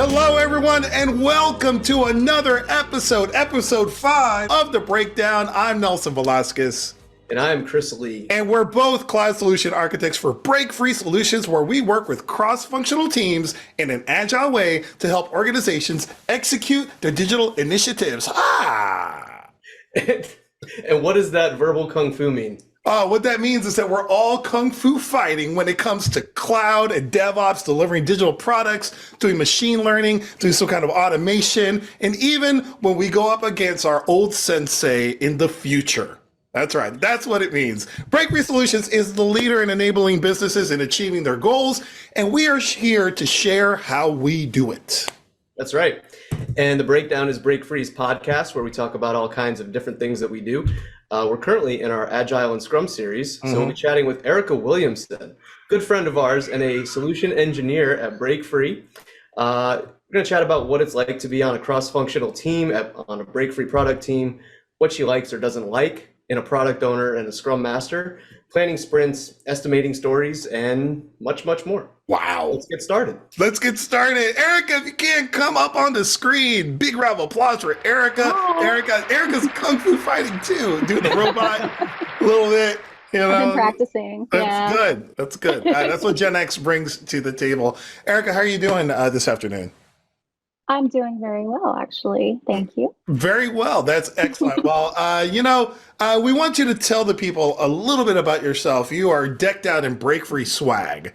Hello, everyone, and welcome to another episode 5 of The Breakdown. I'm Nelson Valezquez. And I'm Chris Lee. And we're both cloud solution architects for BreakFree Solutions, where we work with cross-functional teams in an agile way to help organizations execute their digital initiatives. And what does that verbal kung fu mean? What that means is that we're all kung fu fighting when it comes to cloud and DevOps, delivering digital products, doing machine learning, doing some kind of automation, and even when we go up against our old sensei in the future. That's right. That's what it means. BreakFree Solutions is the leader in enabling businesses in achieving their goals, and we are here to share how we do it. That's right. And The Breakdown is BreakFree's podcast where we talk about all kinds of different things that we do. We're currently in our Agile and Scrum series, so we'll be chatting with Erica Williamson, good friend of ours and a solution engineer at BreakFree. We're going to chat about what it's like to be on a cross-functional team, on a BreakFree product team, what she likes or doesn't like in a product owner and a Scrum Master, planning sprints, estimating stories, and much, much more. Wow. Let's get started. Erica, if you can't come up on the screen, big round of applause for Erica. Erica's kung fu fighting too, doing the robot a little bit. You know, I've been practicing. That's good. That's good. That's what Gen X brings to the table. Erica, how are you doing this afternoon? I'm doing very well, actually. Thank you. Very well. That's excellent. Well, we want you to tell the people a little bit about yourself. You are decked out in BreakFree swag,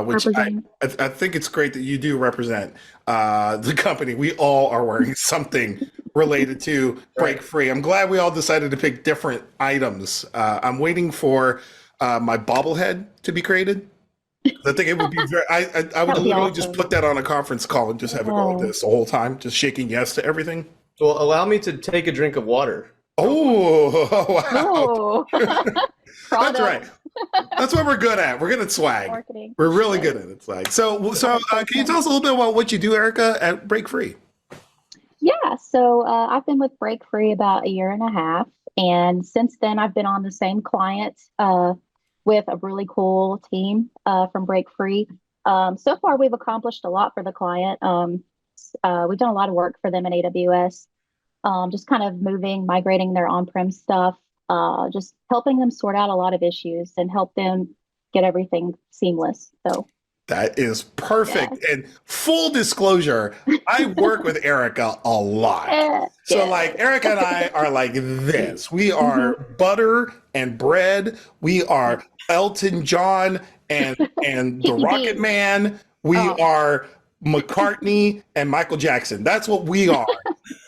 which I think it's great that you do represent the company. We all are wearing something related to BreakFree. I'm glad we all decided to pick different items. I'm waiting for my bobblehead to be created. I think it would be very, I would literally just put that on a conference call and just have it go like this the whole time, just shaking yes to everything. Well, allow me to take a drink of water. Oh, wow. That's right. That's what we're good at. We're good at swag. Marketing. We're really good at it, swag. So can you tell us a little bit about what you do, Erica, at BreakFree? Yeah, so I've been with BreakFree about a year and a half. And since then, I've been on the same client with a really cool team from BreakFree. So far, we've accomplished a lot for the client. We've done a lot of work for them in AWS, just kind of migrating their on-prem stuff, just helping them sort out a lot of issues and help them get everything seamless. So that is perfect. Yeah. And full disclosure, I work with Erica a lot. So like Erica and I are like this. We are butter and bread. We are Elton John and the Rocket Man. We are McCartney and Michael Jackson. That's what we are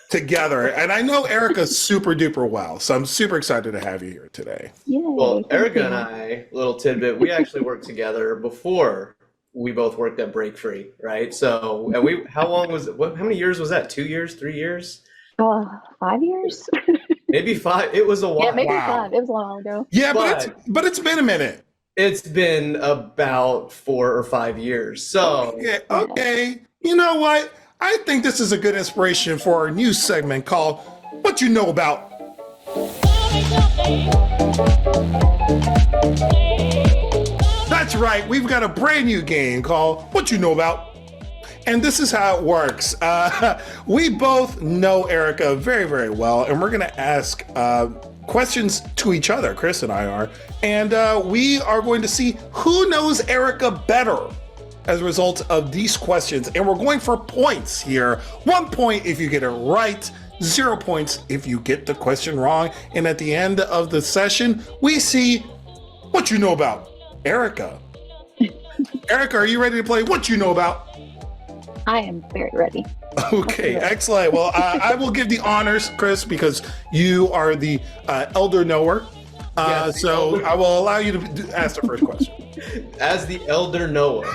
together. And I know Erica super duper well. So I'm super excited to have you here today. Yay, well, Erica and I, little tidbit, we actually worked together before we both worked at BreakFree, right? So, and how long was it? How many years was that? 2 years, 3 years? 5 years? Maybe 5. It was a while. Yeah, maybe 5. It was a while ago. Yeah, but it's been a minute. It's been about 4 or 5 years. So okay. You know what? I think this is a good inspiration for our new segment called What You Know About. That's right. We've got a brand new game called What You Know About. And this is how it works. We both know Erica very, very well, and we're going to ask questions to each other, Chris and I are, and we are going to see who knows Erica better as a result of these questions. And we're going for points here. 1 point if you get it right, 0 points if you get the question wrong. And at the end of the session, we see what you know about Erica. Erica, are you ready to play What You Know About? I am very ready. Okay, excellent. Well, I will give the honors, Chris, because you are the elder knower. So I will allow you to ask the first question. As the elder knower.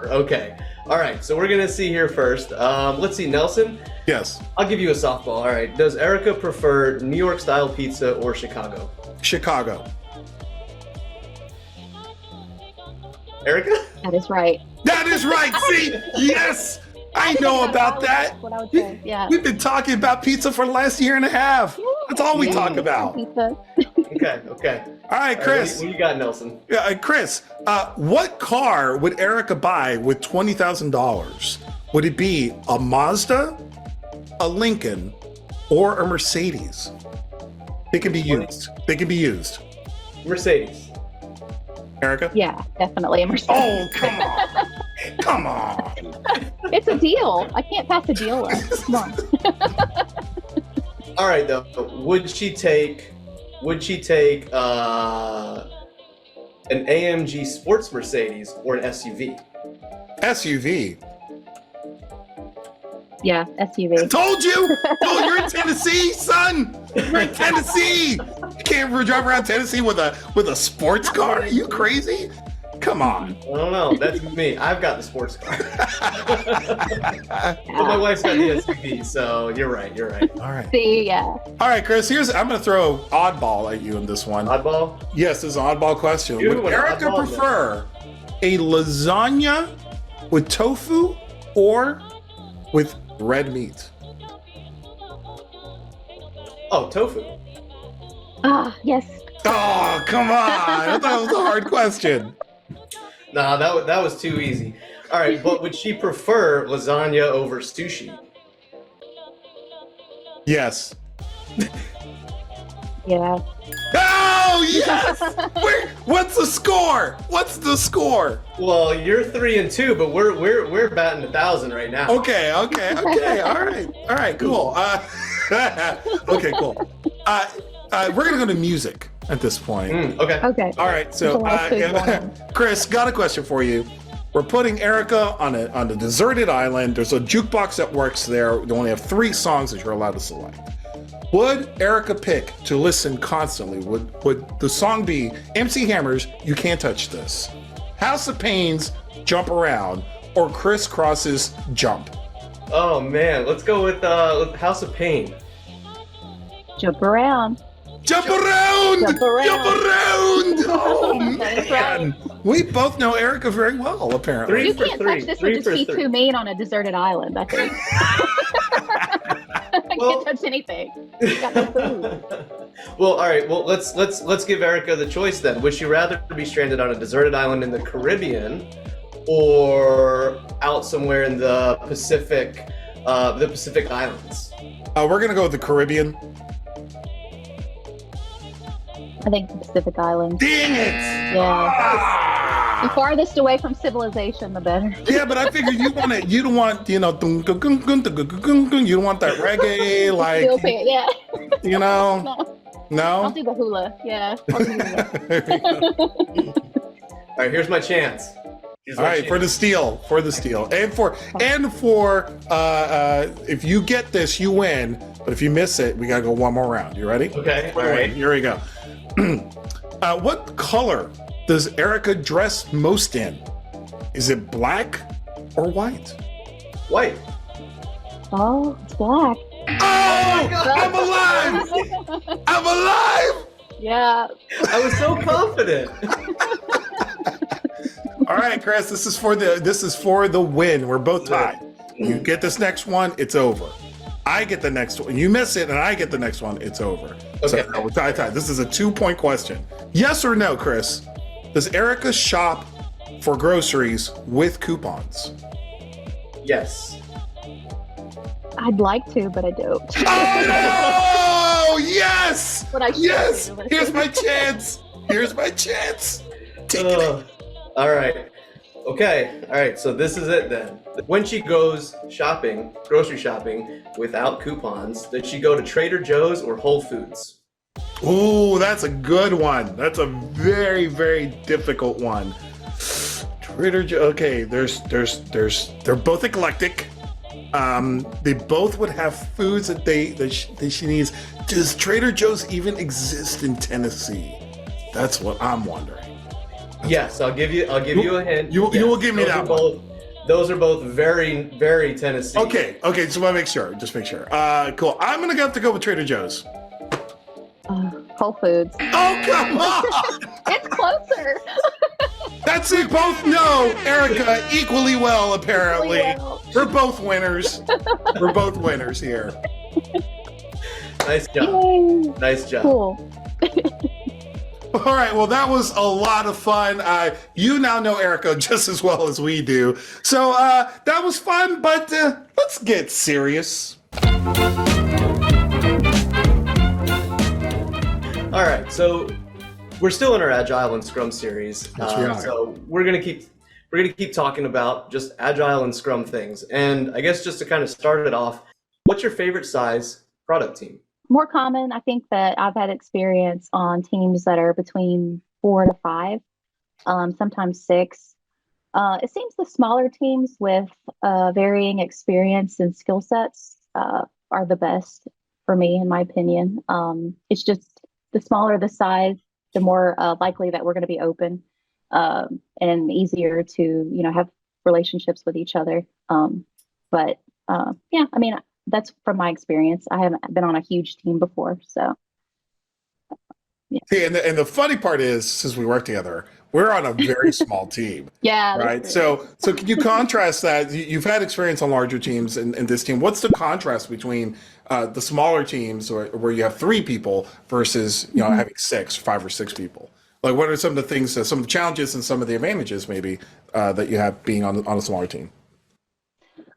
Okay. All right. So we're going to see here first. Let's see, Nelson. Yes. I'll give you a softball. All right. Does Erica prefer New York style pizza or Chicago? Chicago. Erica? That is right. That is right. See? Yes. I know about that. That's what I would say. Yeah. We've been talking about pizza for the last year and a half. That's all we talk about. Pizza. Okay. All right, Chris. What you got, Nelson? Chris, what car would Erica buy with $20,000? Would it be a Mazda, a Lincoln, or a Mercedes? They can be used. They can be used. Mercedes. Erica? Yeah, definitely a Mercedes. Oh, come on. Come on. It's a deal. I can't pass a deal up. Come on. All right, though. Would she take an AMG sports Mercedes or an SUV? SUV. Yeah, SUV. Told you. Oh, you're in Tennessee, son. You're in Tennessee. You can't drive around Tennessee with a sports car. Are you crazy? Come on. I don't know. That's me. I've got the sports car. But my wife's got the SUV, so you're right. You're right. All right. See, yeah. All right, Chris. I'm going to throw oddball at you in this one. Oddball? Yes, this is an oddball question. Dude, Would what Erica oddball, prefer a lasagna with tofu or with red meat? Oh, tofu. Ah, yes. Oh, come on. I thought it was a hard question. Nah, that was too easy. All right, but would she prefer lasagna over sushi? Yes. Yeah. Oh, yes! What's the score? What's the score? Well, you're 3-2, but we're batting 1,000 right now. Okay. All right, cool. Okay, cool. We're gonna go to music at this point. Okay. Okay. All right, so Chris, got a question for you. We're putting Erica on a deserted island. There's a jukebox that works there. You only have 3 songs that you're allowed to select. Would Erica pick to listen constantly? Would the song be MC Hammer's You Can't Touch This, House of Pain's Jump Around, or Criss Cross's Jump? Oh man, let's go with House of Pain. Jump around. Jump around! Jump around. Jump around! Oh That's man, we both know Erica very well, apparently. You can't touch this would just be too mean on a deserted island, I think. I can't touch anything. You got no food. Well, all right. Well, let's give Erica the choice then. Would she rather be stranded on a deserted island in the Caribbean, or out somewhere in the Pacific Islands? We're gonna go with the Caribbean. I think the Pacific Islands. Dang it! Yeah. The farthest away from civilization, the better. Yeah, but I figured you don't want, you don't want that reggae, like, Yeah. you know, no? I'll do the hula. Yeah. I'll do hula. All right, here's my chance. All right, for the steal, and for if you get this, you win. But if you miss it, we gotta go one more round. You ready? Okay. All right. Here we go. What color does Erica dress most in? Is it black or white? White. Oh, it's black. Oh, I'm alive! I'm alive! Yeah. I was so confident. All right, Chris, this is for the win. We're both tied. You get this next one, it's over. I get the next one. You miss it, and I get the next one, it's over. Okay. So we're tied. This is a 2-point question. Yes or no, Chris? Does Erica shop for groceries with coupons? Yes. I'd like to, but I don't. Oh, yes! But I should Yes! do, but- Here's my chance. Here's my chance. Take it. All right. Okay. All right. So this is it then. When she goes shopping, grocery shopping, without coupons, does she go to Trader Joe's or Whole Foods? Ooh, that's a good one. That's a very, very difficult one. Trader Joe. Okay, they're both eclectic. They both would have foods that she needs. Does Trader Joe's even exist in Tennessee? That's what I'm wondering. Yes, I'll give you a hint. You Yes, will give me that one. Those are both very, very Tennessee. Okay, just want to make sure. Just make sure. Cool. I'm gonna have to go with Trader Joe's. Whole Foods. Oh, come on! It's closer. That's it. Both know Erica equally well, apparently. Equally well. We're both winners. We're both winners here. Nice job. Yay. Nice job. Cool. All right, well, that was a lot of fun. You now know Erica just as well as we do. So that was fun, but let's get serious. All right, so we're still in our Agile and Scrum series. Yes, we are. So we're gonna keep talking about just Agile and Scrum things. And I guess just to kind of start it off, what's your favorite size product team? More common, I think that I've had experience on teams that are between 4 to 5, sometimes 6. It seems the smaller teams with varying experience and skill sets are the best for me, in my opinion. It's just the smaller the size, the more likely that we're going to be open and easier to, have relationships with each other. But yeah, I mean, that's from my experience. I haven't been on a huge team before, so. Yeah. See, and the funny part is, since we work together, we're on a very small team. Yeah. Right. So can you contrast that? You've had experience on larger teams and this team. What's the contrast between the smaller teams where you have 3 people versus, having 5 or 6 people? Like, what are some of the things, some of the challenges and some of the advantages maybe that you have being on a smaller team?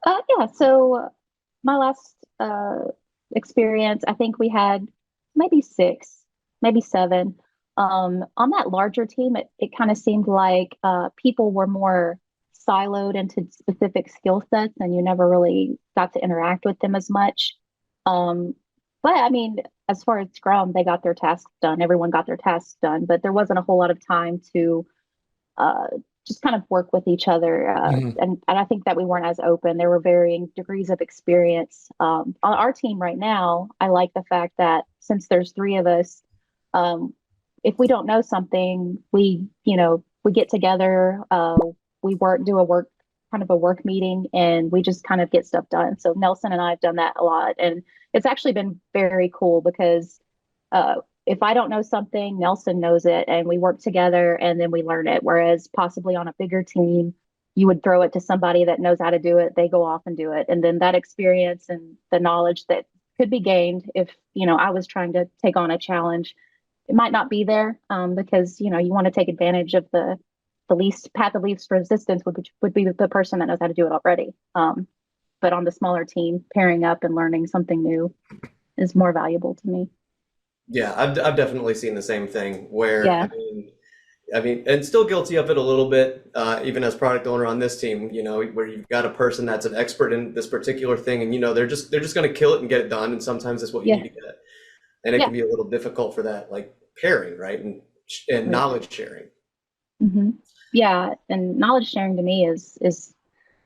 Yeah. So my last experience, I think we had maybe 6, maybe 7. On that larger team, it kind of seemed like people were more siloed into specific skill sets, and you never really got to interact with them as much. But I mean, as far as Scrum, they got their tasks done. Everyone got their tasks done, but there wasn't a whole lot of time to just kind of work with each other. And I think that we weren't as open. There were varying degrees of experience. On our team right now, I like the fact that since there's 3 of us, if we don't know something, we get together, we do a work meeting, and we just kind of get stuff done. So Nelson and I have done that a lot, and it's actually been very cool because if I don't know something, Nelson knows it, and we work together and then we learn it. Whereas possibly on a bigger team, you would throw it to somebody that knows how to do it. They go off and do it. And then that experience and the knowledge that could be gained if, I was trying to take on a challenge, it might not be there because, you want to take advantage of the path of least resistance, which would be the person that knows how to do it already. But on the smaller team, pairing up and learning something new is more valuable to me. Yeah, I've definitely seen the same thing where, Yeah. I mean, and still guilty of it a little bit, even as product owner on this team, where you've got a person that's an expert in this particular thing, and they're just going to kill it and get it done, and sometimes that's what you need to get, and it can be a little difficult for that, like pairing, right, and knowledge sharing. Mm-hmm. Yeah, and knowledge sharing to me is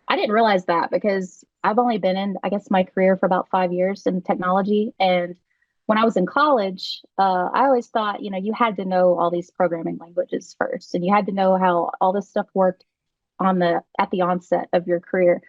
I didn't realize that because I've only been in, I guess, my career for about 5 years in technology. And when I was in college, I always thought, you had to know all these programming languages first, and you had to know how all this stuff worked at the onset of your career.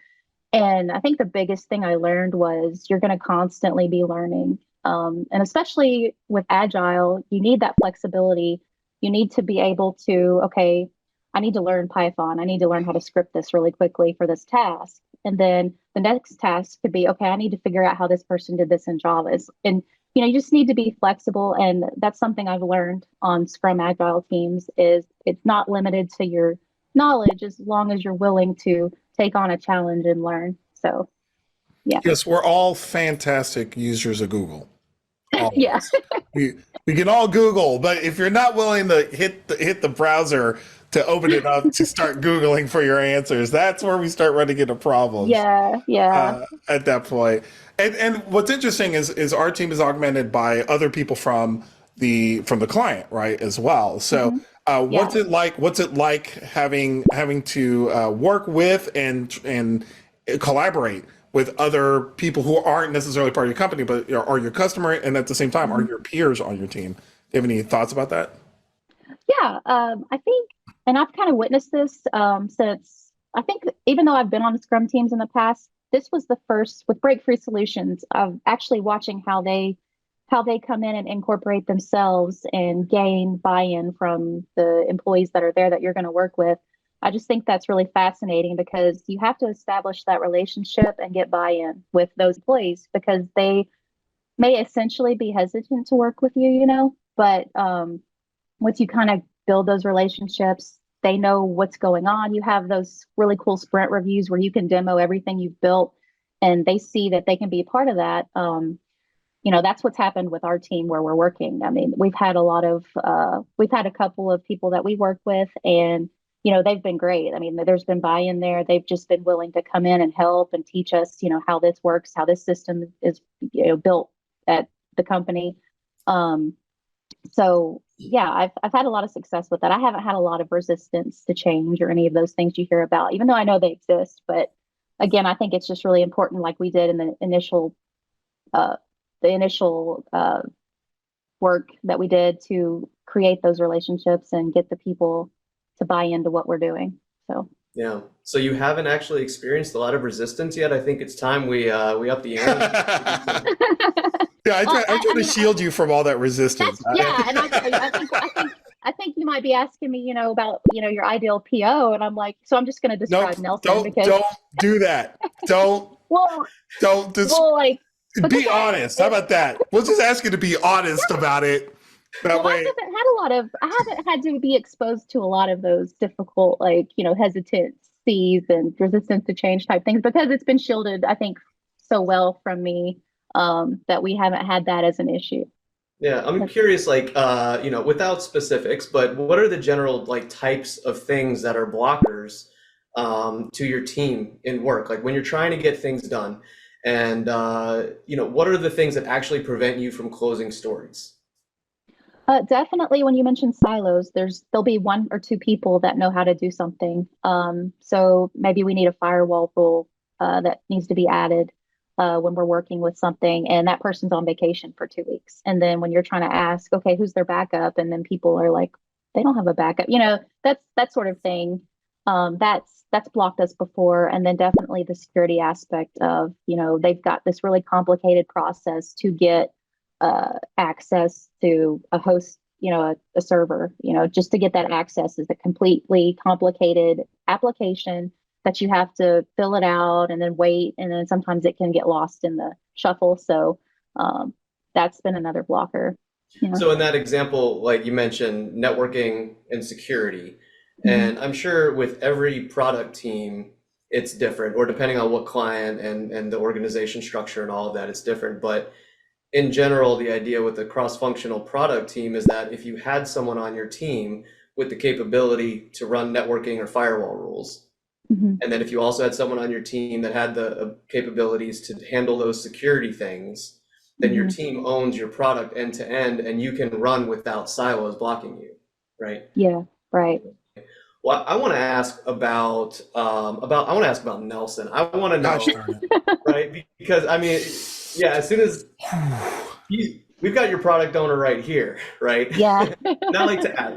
And I think the biggest thing I learned was you're going to constantly be learning. And especially with Agile, you need that flexibility. You need to be able to, okay, I need to learn Python. I need to learn how to script this really quickly for this task. And then the next task could be, okay, I need to figure out how this person did this in Java. And, you just need to be flexible. And that's something I've learned on Scrum Agile teams is it's not limited to your knowledge as long as you're willing to take on a challenge and learn. So, yeah. Yes, we're all fantastic users of Google. Yeah. we can all Google, but if you're not willing to hit the browser to open it up to start Googling for your answers, that's where we start running into problems. Yeah. At that point. And what's interesting is our team is augmented by other people from the client, right, as well. So what's it like having to work with and collaborate with other people who aren't necessarily part of your company, but are your customer, and at the same time, are your peers on your team? Do you have any thoughts about that? Yeah, I think, and I've kind of witnessed this since, I think even though I've been on Scrum teams in the past, this was the first with BreakFree Solutions of actually watching how they come in and incorporate themselves and gain buy-in from the employees that are there that you're going to work with. I just think that's really fascinating because you have to establish that relationship and get buy-in with those employees because they may essentially be hesitant to work with you, but once you kind of build those relationships, they know what's going on. You have those really cool sprint reviews where you can demo everything you've built, and they see that they can be a part of that. That's what's happened with our team where we're working. I mean, we've had a couple of people that we work with, and they've been great. I mean, there's been buy-in there. They've just been willing to come in and help and teach us, how this works, how this system is, built at the company. So yeah, I've had a lot of success with that. I haven't had a lot of resistance to change or any of those things you hear about, even though I know they exist. But again, I think it's just really important, like we did in the initial work that we did to create those relationships and get the people to buy into what we're doing. So Yeah. So you haven't actually experienced a lot of resistance yet. I think it's time we up the ante. Yeah, I try to shield you from all that resistance. Yeah, and I think you might be asking me, about your ideal PO, and I'm like, so I'm just going to describe Nelson don't do that. Don't like be honest. How about that? We'll just ask you to be honest about it. That way. I haven't had to be exposed to a lot of those difficult, hesitancies and resistance to change type things, because it's been shielded, I think, so well from me, that we haven't had that as an issue. Yeah, I'm curious, without specifics, but what are the general types of things that are blockers to your team in work? Like when you're trying to get things done, and what are the things that actually prevent you from closing stories? Definitely, when you mention silos, there'll be one or two people that know how to do something. So maybe we need a firewall rule that needs to be added when we're working with something, and that person's on vacation for 2 weeks. And then when you're trying to ask, okay, who's their backup? And then people are like, they don't have a backup. That sort of thing. That's blocked us before. And then definitely the security aspect of, they've got this really complicated process to get access to a host, a server, just to get that access is a completely complicated application that you have to fill it out and then wait. And then sometimes it can get lost in the shuffle. So that's been another blocker. So in that example, like you mentioned, networking and security, and I'm sure with every product team, it's different, or depending on what client and the organization structure and all of that, it's different. But in general, the idea with the cross-functional product team is that if you had someone on your team with the capability to run networking or firewall rules, and then if you also had someone on your team that had the capabilities to handle those security things, then your team owns your product end to end, and you can run without silos blocking you, right? Yeah, right. Well, I want to ask about Nelson. I want to know, right? Because I mean, yeah, as soon as we've got your product owner right here, right? Yeah. And I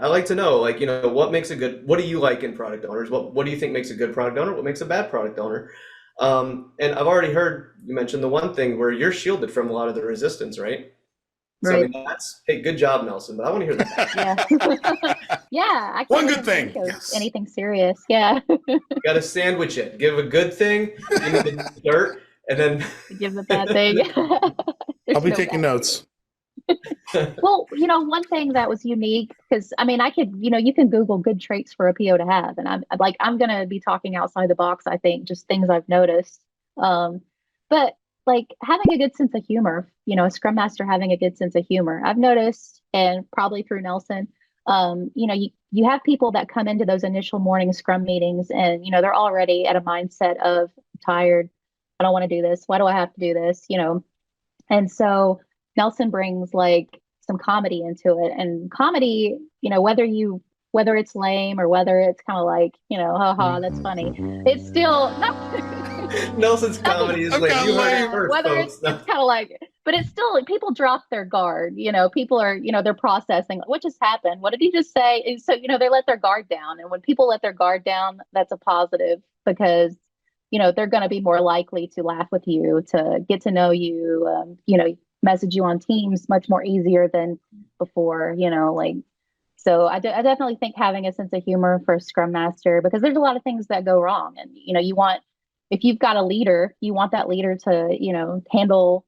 like to know, what do you like in product owners? What do you think makes a good product owner? What makes a bad product owner? And I've already heard you mention the one thing where you're shielded from a lot of the resistance, right? So Right. I mean, hey, good job, Nelson. But I want to hear that. Yeah. Yeah. I can't One good even thing. think of Yes. anything serious. Yeah. You got to sandwich it. Give a good thing, give me the dirt, and then Give the bad thing. I'll be taking notes. Well, one thing that was unique, because I mean, I could, you can Google good traits for a PO to have, and I'm going to be talking outside the box. I think just things I've noticed. But like having a good sense of humor, a Scrum Master having a good sense of humor, I've noticed, and probably through Nelson, you have people that come into those initial morning Scrum meetings, and they're already at a mindset of tired. I don't want to do this. Why do I have to do this? And so Nelson brings like some comedy into it, and comedy, whether it's lame or whether it's kind of like, haha, that's funny. It's still Nelson's comedy is like you heard it first, whether folks. it's kind of like, but it's still like people drop their guard. People are, they're processing what just happened. What did he just say? And so, they let their guard down, and when people let their guard down, that's a positive, because they're going to be more likely to laugh with you, to get to know you, message you on Teams much more easier than before, so I definitely think having a sense of humor for a Scrum Master, because there's a lot of things that go wrong. And, if you've got a leader, you want that leader to, handle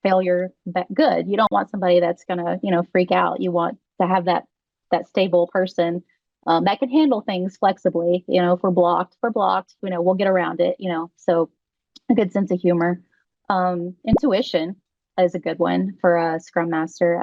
failure that good. You don't want somebody that's going to, freak out. You want to have that that stable person that can handle things flexibly. If we're blocked, we'll get around it, so a good sense of humor. Intuition is a good one for a Scrum Master.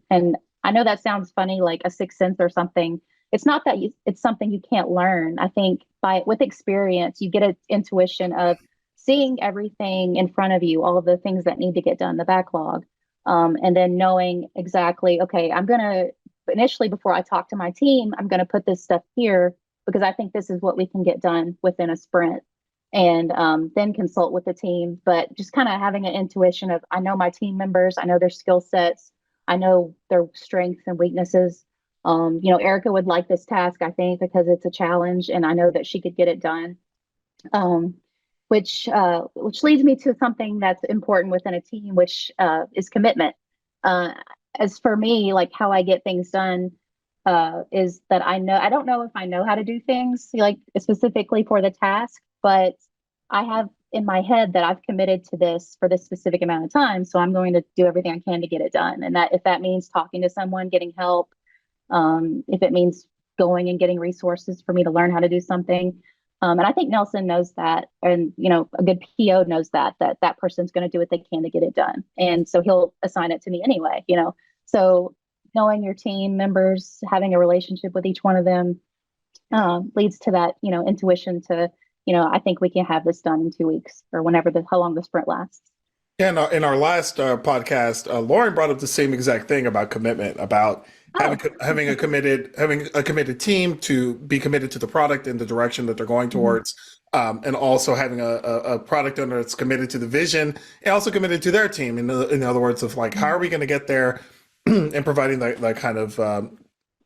And I know that sounds funny, like a sixth sense or something. It's not that it's something you can't learn. I think with experience, you get an intuition of seeing everything in front of you, all of the things that need to get done, the backlog, and then knowing exactly, okay, I'm going to initially, before I talk to my team, I'm going to put this stuff here because I think this is what we can get done within a sprint, and then consult with the team. But just kind of having an intuition of, I know my team members, I know their skill sets, I know their strengths and weaknesses. Erica would like this task, I think, because it's a challenge, and I know that she could get it done. Which leads me to something that's important within a team, which is commitment. As for me, like how I get things done is that I don't know if I know how to do things like specifically for the task, but I have in my head that I've committed to this for this specific amount of time. So I'm going to do everything I can to get it done. And that if that means talking to someone, getting help, if it means going and getting resources for me to learn how to do something. And I think Nelson knows that, and a good PO knows that person's going to do what they can to get it done, and so he'll assign it to me anyway. So knowing your team members, having a relationship with each one of them, leads to that intuition to I think we can have this done in 2 weeks or how long the sprint lasts. Yeah, in our last podcast, Lauren brought up the same exact thing about commitment, about having a committed team to be committed to the product and the direction that they're going towards, and also having a product owner that's committed to the vision and also committed to their team. In other words, of like, how are we going to get there, and providing that kind of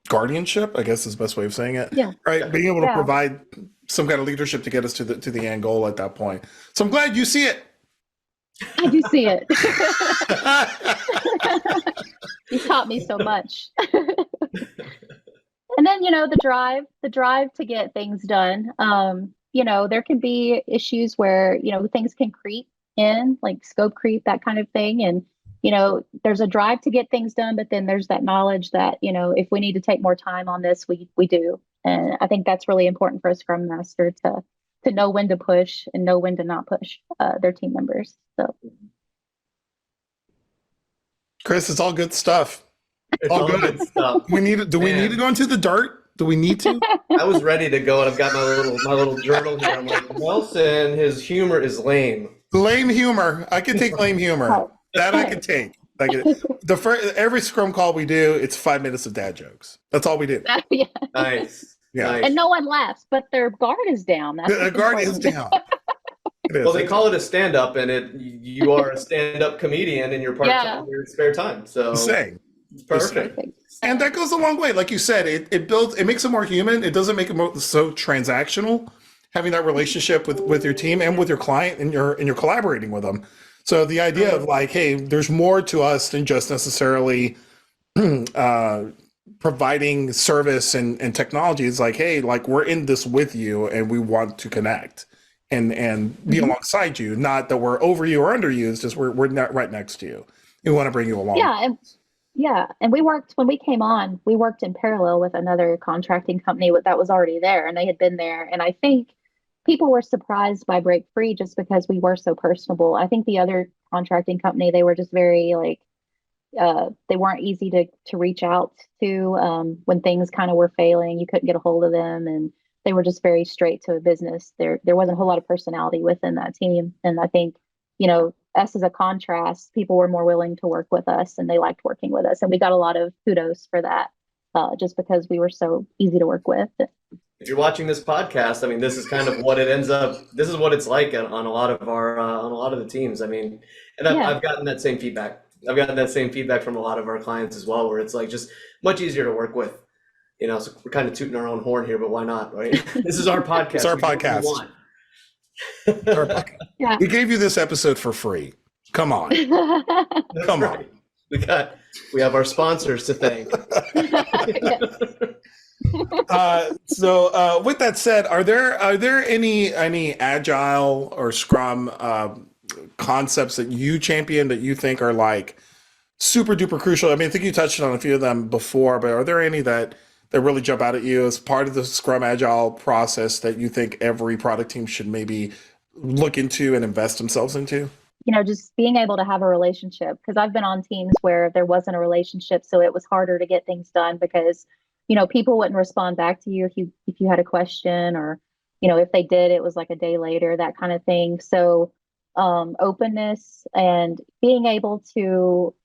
guardianship, I guess is the best way of saying it. Yeah. Right. Being able to provide some kind of leadership to get us to the end goal at that point. So I'm glad you see it. I do see it. You taught me so much. And then, the drive to get things done. There can be issues where, things can creep in, like scope creep, that kind of thing. And, there's a drive to get things done, but then there's that knowledge that, if we need to take more time on this, we do. And I think that's really important for a Scrum Master to know when to push and know when to not push their team members. So, Chris, it's all good stuff. It's all good stuff. We need to go into the dirt? Do we need to? I was ready to go, and I've got my little journal here. I'm like, Nelson, his humor is lame. Lame humor. I can take lame humor. That I can take. Every Scrum call we do, it's 5 minutes of dad jokes. That's all we do. Yeah. Nice. Yeah. Nice. And no one laughs, but their guard is down. The guard is down. Well, they call it a stand-up, and you are a stand-up comedian in your part-time, your spare time. So it's perfect. And that goes a long way. Like you said, it makes it more human. It doesn't make it so transactional. Having that relationship with your team and with your client, and you're collaborating with them. So the idea of like, hey, there's more to us than just necessarily providing service and technology. It's like, hey, like we're in this with you, and we want to connect and be alongside you. Not that we're over you or under you. It's just we're not right next to you. We want to bring you along. Yeah. And when we came on, we worked in parallel with another contracting company that was already there, and they had been there. And I think people were surprised by BreakFree just because we were so personable. I think the other contracting company, they were just very they weren't easy to reach out to when things kind of were failing. You couldn't get a hold of them, and they were just very straight to business. There wasn't a whole lot of personality within that team. And I think, us as a contrast, people were more willing to work with us, and they liked working with us. And we got a lot of kudos for that, just because we were so easy to work with. If you're watching this podcast, I mean, this is kind of what it ends up. This is what it's like on a lot of our on a lot of the teams. I mean, and I've gotten that same feedback. I've gotten that same feedback from a lot of our clients as well, where it's like just much easier to work with. So we're kind of tooting our own horn here, but why not, right? This is our podcast. It's our podcast. Yeah. We gave you this episode for free. Come on. Come on. We have our sponsors to thank. So with that said, are there any Agile or Scrum concepts that you champion that you think are like super duper crucial? I mean, I think you touched on a few of them before, but are there any that that really jump out at you as part of the Scrum Agile process that you think every product team should maybe look into and invest themselves into? Just being able to have a relationship, because I've been on teams where there wasn't a relationship, so it was harder to get things done because, people wouldn't respond back to you if you had a question, or, if they did, it was like a day later, that kind of thing. So openness and being able to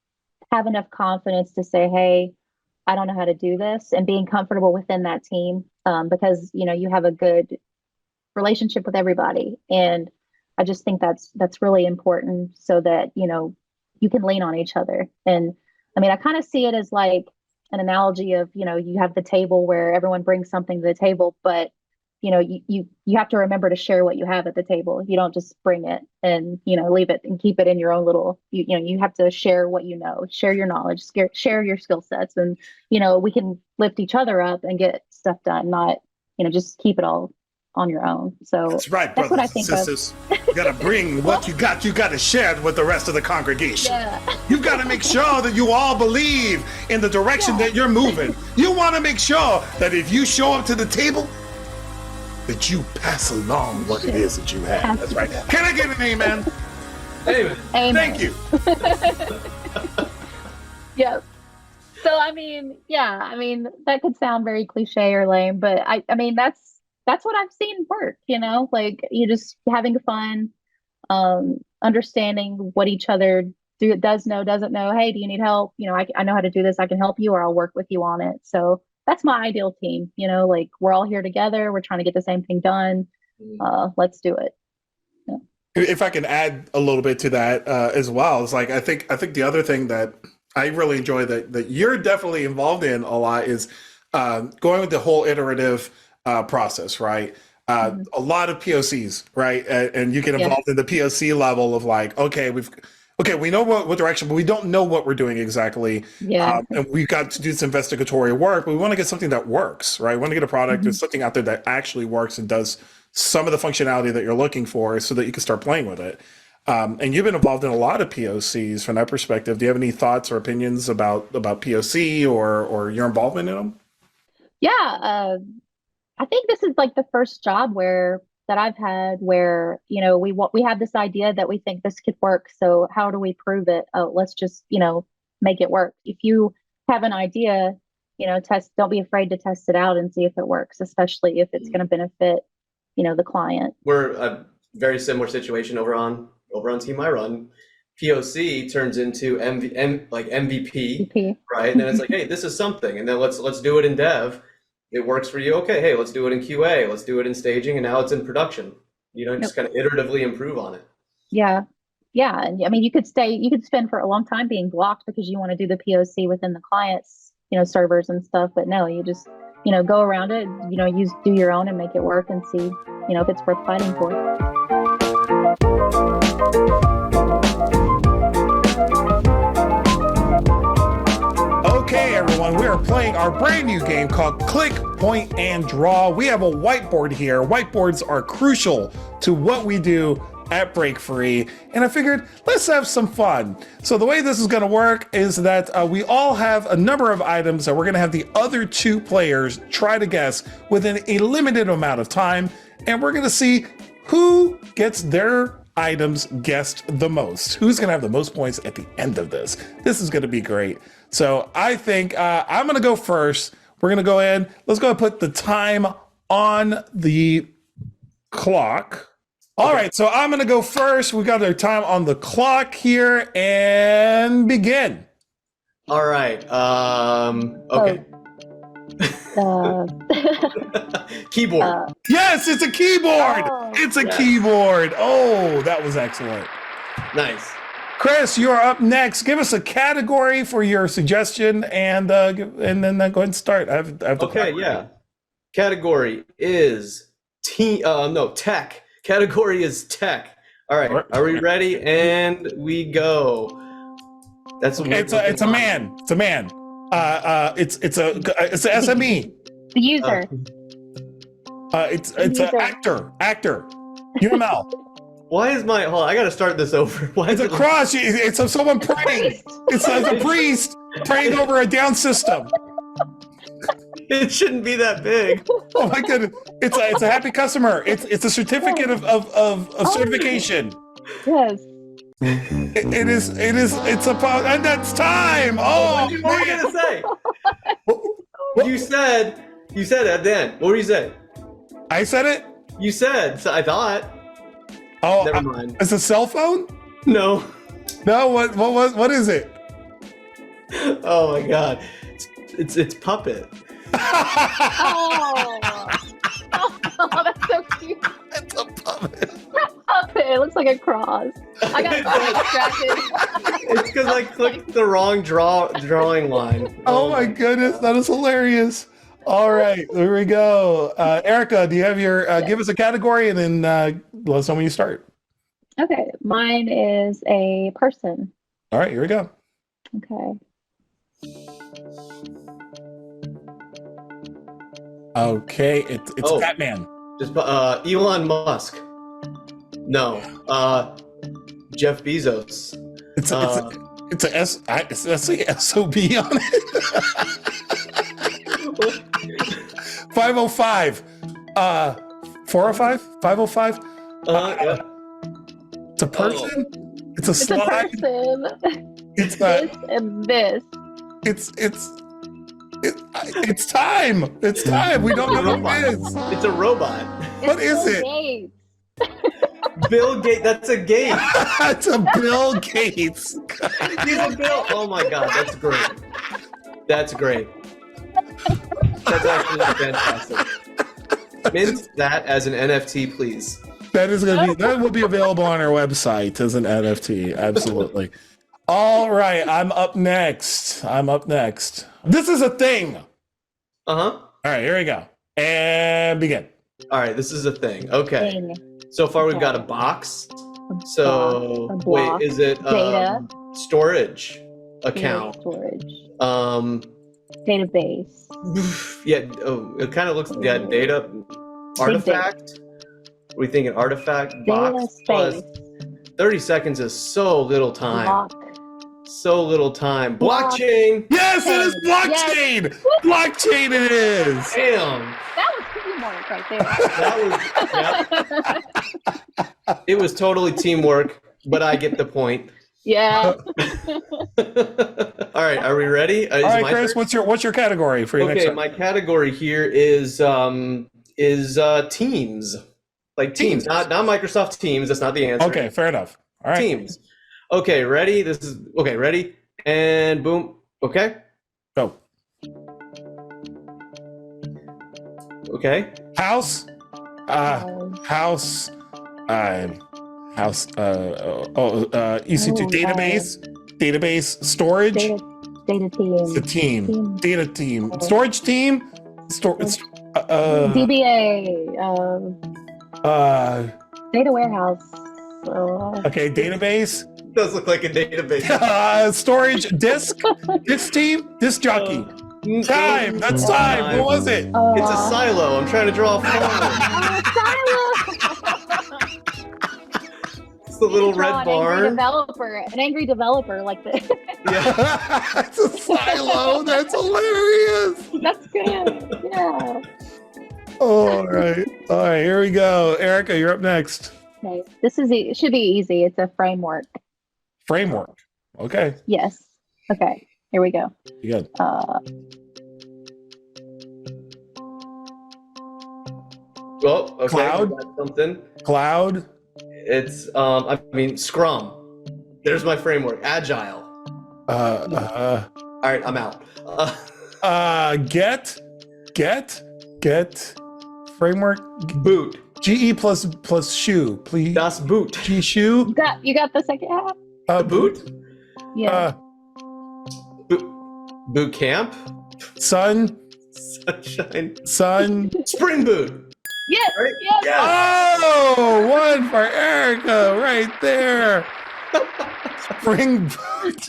have enough confidence to say, hey, I don't know how to do this, and being comfortable within that team, because, you have a good relationship with everybody. And I just think that's really important so that, you can lean on each other. And I mean, I kind of see it as like an analogy of, you have the table where everyone brings something to the table, but, you have to remember to share what you have at the table. You don't just bring it and, leave it and keep it in your own little, you have to share what share your knowledge, share your skill sets. And, we can lift each other up and get stuff done, not, just keep it all on your own. So that's right, that's brothers what I and think sisters. You got to bring what you got to share it with the rest of the congregation. Yeah. You've got to make sure that you all believe in the direction that you're moving. You want to make sure that if you show up to the table, that you pass along what it is that you have. That's right. Can I get an amen? Amen. Amen. Thank you. Yep. So, I mean, that could sound very cliche or lame, but I mean, that's what I've seen work, like you just having fun, understanding what each other doesn't know. Hey, do you need help? I know how to do this. I can help you, or I'll work with you on it. So that's my ideal team, like we're all here together. We're trying to get the same thing done. Let's do it. Yeah. If I can add a little bit to that as well, it's like, I think the other thing that I really enjoy that you're definitely involved in a lot is going with the whole iterative process, right? A lot of POCs, right? And you get involved in the POC level of like, we know what direction, but we don't know what we're doing exactly. Yeah. And we've got to do this investigatory work, but we want to get something that works, right? We want to get a product or something out there that actually works and does some of the functionality that you're looking for so that you can start playing with it. And you've been involved in a lot of POCs from that perspective. Do you have any thoughts or opinions about POC or your involvement in them? Yeah. I think this is like the first job that I've had where, we have this idea that we think this could work. So how do we prove it? Oh, let's just, make it work. If you have an idea, don't be afraid to test it out and see if it works, especially if it's going to benefit, the client. We're a very similar situation over on team I run. POC turns into MVP, right? And then it's like, hey, this is something. And then let's do it in dev. It works for you. Okay, hey, let's do it in QA. Let's do it in staging. And now it's in production. Just kind of iteratively improve on it. Yeah. Yeah. And I mean, you could spend for a long time being blocked because you want to do the POC within the client's, servers and stuff. But no, you just, go around it, do your own and make it work and see, if it's worth fighting for. Okay, everyone, we are playing our brand new game called Click, Point, and Draw. We have a whiteboard here. Whiteboards are crucial to what we do at BreakFree, and I figured let's have some fun. So the way this is going to work is that we all have a number of items that we're going to have the other two players try to guess within a limited amount of time, and we're going to see who gets their items guessed the most. Who's going to have the most points at the end of this? This is going to be great. So I think I'm going to go first. We're going to go in. Let's go and put the time on the clock. All right, so I'm going to go first. We got our time on the clock here and begin. All right. Okay. Keyboard. Yes, it's a keyboard. It's a keyboard. Oh, that was excellent. Nice. Chris, you're up next. Give us a category for your suggestion, and then go ahead and start. I have the category. Yeah. Category is tech. Category is tech. All right. Are we ready? And we go. It's a man. It's a man. It's an SME. The user. It's an actor. UML. Why is hold on, I gotta start this over. Why it's a cross. It's someone praying. It's a priest praying over a down system. It shouldn't be that big. Oh my goodness! It's a happy customer. It's a certificate of certification. Yes. It's about, and that's time. Oh, What were you gonna say? You said at the end. What were you saying? I said it. You said. So I thought. Oh, Never mind. It's a cell phone. No. No, what is it? Oh my god. It's Puppet. Oh. Oh, that's so cute. It's a puppet. Puppet. It looks like a cross. I got so distracted. It's because I clicked the wrong drawing line. Oh my goodness, that is hilarious. All right, there we go. Erica, do you have your give us a category and then let us know when you start. Okay, mine is a person. All right, here we go. Okay. Okay, it's Batman. Just Elon Musk. No. Jeff Bezos. It's a S. Let's say SOB on it. 505. 405. 505. Yeah. It's a person. It's a It's a slide. person. It's This and this. It's time. It's time. We don't know what it is. It's a robot. What is Bill it? Gates. Bill Gates. That's a gate. It's a Bill Gates. He's a Bill. Oh my god, that's great. That's great. That's actually fantastic. Mint that as an NFT, please. That will be available on our website as an NFT. Absolutely. All right, I'm up next. This is a thing. All right, here we go. And begin. All right, this is a thing. Okay. Thing. So far we've got a box. So A block. wait, is it Data. Storage Data account? storage. Database. Yeah. Oh, it kind of looks. Yeah, data. Artifact. Are we thinking artifact? Box. Data Plus space. 30 seconds is so little time. Block. So little time. Block. Blockchain. Yes, it is blockchain. Yes. Blockchain it is. Damn. That was teamwork right there. That was. It was totally teamwork, but I get the point. Yeah. All right, are we ready? All right, Chris, what's your category for your next Okay, one? my category here is Teams. Like Teams, not Microsoft Teams. That's not the answer. Okay, fair enough. All right. Teams. Okay, ready? Ready? And boom. Okay. Go. Okay. House. EC2 database storage. Data team. It's a team. Data team. Storage team. DBA. Data warehouse. Okay, database. Does look like a database. Storage disk. Disk team. Disk jockey. Time. That's time. What was it? It's a silo. I'm trying to draw a farm. It's the little red barn. An angry developer like this. Yeah. It's a silo. That's hilarious. That's good. Yeah. All right. Here we go. Erica, you're up next. Okay. It should be easy. It's a framework. Framework. Okay. Yes. Okay. Here we go. You good? Well, okay. Cloud? We got something. Cloud. It's Scrum. There's my framework. Agile. All right, I'm out. Get framework. Boot. GE plus shoe, please. Das Boot. G shoe. You got the second half? Boot? Yeah. Boot camp? Sun. Sunshine. Sun. Spring boot. Yes. Right? Yes. Yes. Oh, one for Erica right there. Spring boot.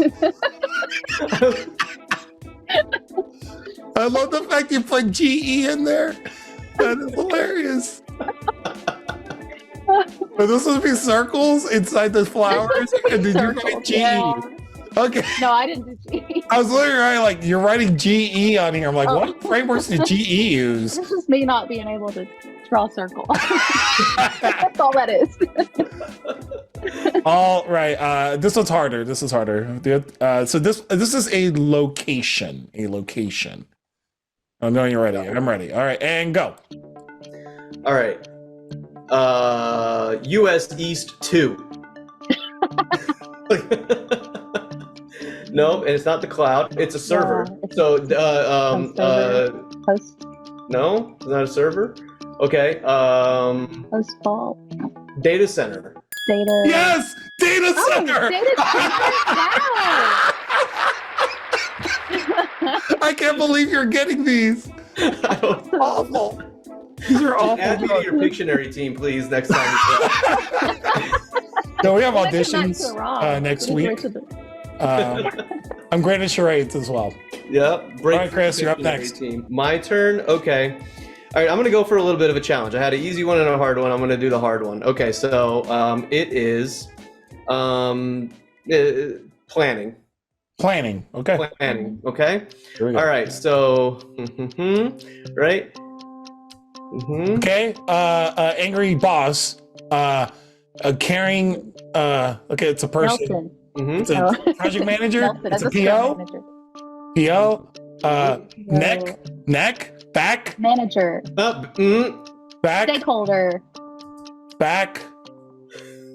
I love the fact you put GE in there. That is hilarious. Are those supposed to be circles inside the flowers? And did you write GE? Yeah. Okay. No, I didn't do G. I was literally writing, like, you're writing GE on here. I'm like, what frameworks did GE use? This is me not being able to draw a circle. That's all that is. All right. This one's harder. This is harder. So this is a location. A location. I know you're ready. I'm ready. All right, and go. All right. US East 2. No, and it's not the cloud. It's a server. It's So, Post no, it's not a server. Okay. fault. Data center. Data. Yes, data center. Data center. I can't believe you're getting these. I don't know. Awful. These are awful. Add me to your Pictionary team, please, next time. No, we have Wow. auditions next week. I'm great at charades as well. Yep. All right, Chris, you're up next. Team. My turn. Okay. All right, I'm gonna go for a little bit of a challenge. I had an easy one and a hard one. I'm gonna do the hard one. Okay, so it is planning. Planning. Okay. Planning. Okay. Here we go. All right. So, right. Okay. Angry boss. A caring. Okay, it's a person. Nelson. It's a project manager. Nelson, It's as a Scrum PO. manager. Neck. Back. Manager. Back. Stakeholder. Back.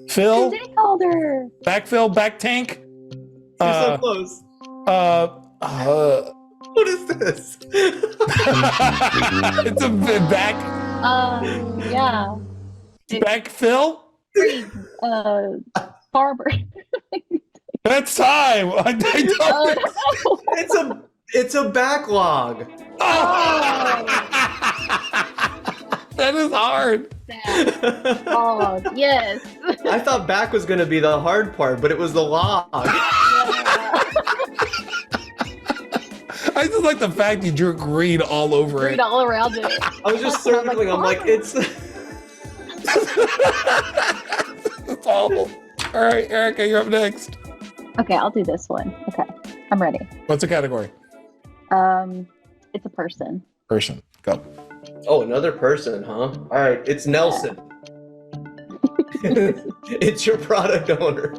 Fill. Stakeholder. Backfill. Back tank. You're so close. What is this? It's a back. Yeah. Backfill. Barber. That's time. I don't. It's a backlog. That is hard. Oh, yes. I thought back was going to be the hard part, but it was the log. I just like the fact you drew green all over Read it. all around it. I was just circling. I'm like, it's. It's awful. All right, Erica, you're up next. Okay, I'll do this one. Okay, I'm ready. What's the category? It's a person. Person. Go. Oh, another person, huh? All right, it's Nelson. It's your product owner.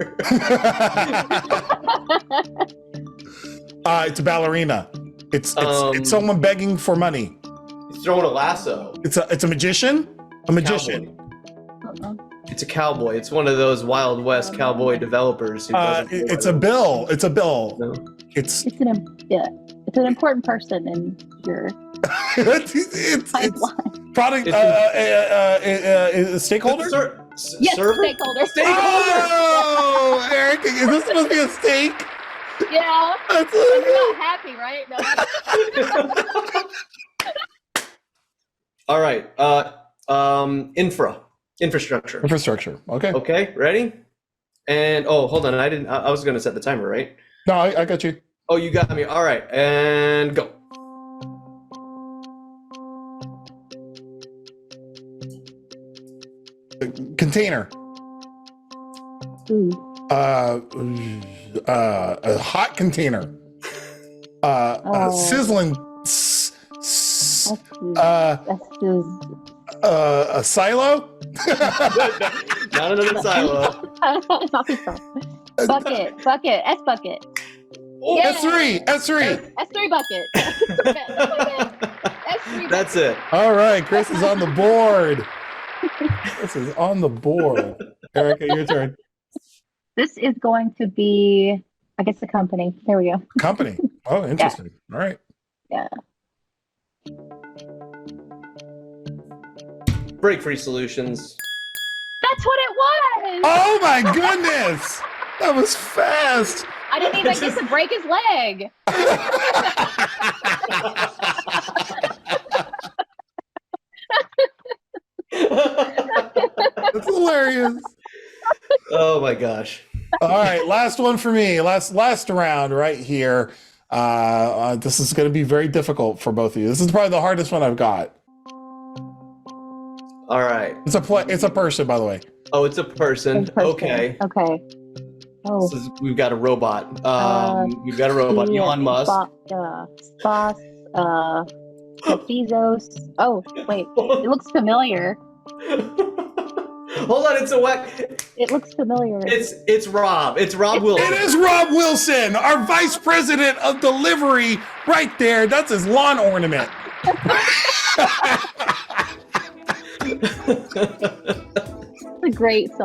It's a ballerina. It's someone begging for money. He's throwing a lasso. It's a magician. A magician. Cowboy. It's a cowboy. It's one of those Wild West cowboy developers. Who It's a bill. It's a bill. No. It's It's an important person in your it's pipeline. product stakeholder. Yes, Server? stakeholder. Oh, Erica, is this supposed to be a steak? Yeah. That's You're not happy, right? No. All right. Infrastructure. Infrastructure. Okay. Okay, ready? And hold on. I was going to set the timer, right? No, I got you. Oh, you got me. All right, and go. Container. Ooh. A hot container. Sizzling. That's A silo. Not another silo. Bucket. S bucket. Oh, Yeah. S3. S3 bucket. S3 That's it. All right, Chris is on the board. Chris is on the board. Erica, your turn. This is going to be, I guess, a company. There we go. Company. Oh, interesting. All right. Yeah. BreakFree Solutions. That's what it was. Oh my goodness, that was fast. I didn't even get to break his leg. That's hilarious. Oh my gosh. All right, last one for me. Last round right here. This is going to be very difficult for both of you. This is probably the hardest one I've got. All right. It's a person, by the way. Oh, it's a person. It's a person. Okay. Okay. Oh. We've got a robot. We've got a robot. Elon Musk. Bezos. Oh, wait. It looks familiar. Hold on, it's a whack. It looks familiar. It's Rob. It's Rob Wilson. It is Rob Wilson, our vice president of delivery, right there. That's his lawn ornament. It's a great it's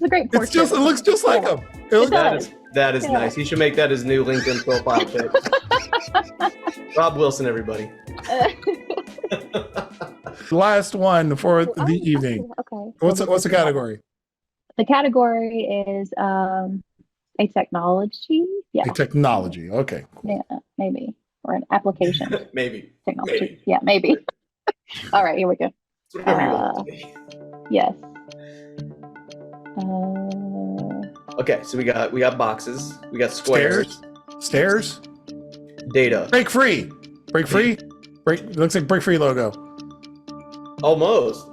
a great portrait. It looks just like him. That is nice. He should make that his new LinkedIn profile pic. Rob Wilson, everybody. Last one for the evening. Okay. What's the category? The category is a technology. Yeah. A technology. Okay. Yeah, maybe. Or an application. Maybe. Technology. Maybe. Yeah, maybe. All right, here we go. Whatever you want it to be. Yes. Okay, so we got boxes, we got squares, Stairs. data. BreakFree. Looks like BreakFree logo. Almost.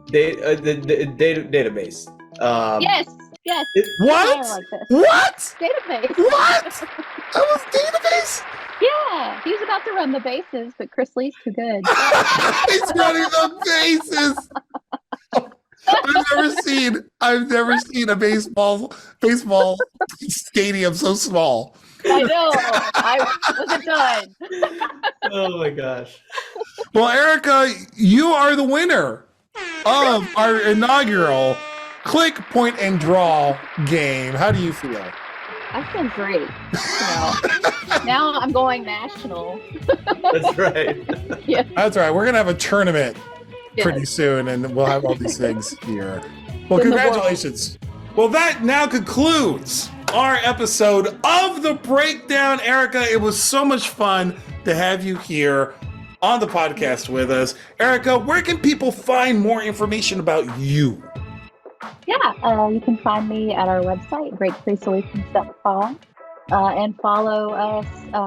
Database. Yes. What? Like this. What? Database. What? That was database? Yeah, he was about to run the bases, but Chris Lee's too good. He's running the bases. I've never seen a baseball stadium so small. I know. I wasn't done. Oh my gosh. Well, Erica, you are the winner of our inaugural click, point, and draw game. How do you feel? I feel great. Now I'm going national. That's right. Yeah. That's right. We're going to have a tournament pretty Yes. soon, and we'll have all these things here. Well, In the congratulations. Well, that now concludes our episode of The Breakdown. Erica, it was so much fun to have you here on the podcast with us. Erica, where can people find more information about you? Yeah, you can find me at our website, breakfreesolutions.com, and follow us,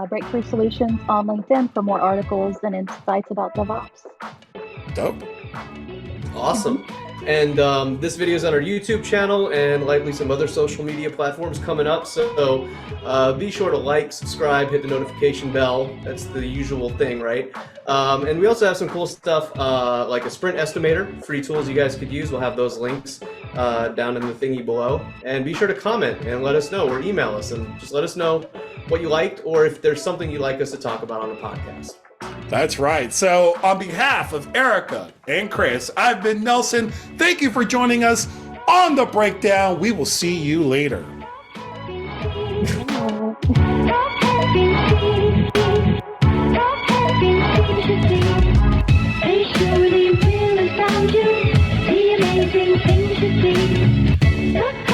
BreakFree Solutions, on LinkedIn for more articles and insights about DevOps. Dope. Awesome. And this video is on our YouTube channel and likely some other social media platforms coming up. So be sure to like, subscribe, hit the notification bell. That's the usual thing, right? And we also have some cool stuff like a sprint estimator, free tools you guys could use. We'll have those links down in the thingy below. And be sure to comment and let us know or email us and just let us know what you liked or if there's something you'd like us to talk about on the podcast. That's right. So on behalf of Erica and Chris, I've been Nelson. Thank you for joining us on The Breakdown. We will see you later. They surely will astound you, the amazing things you see.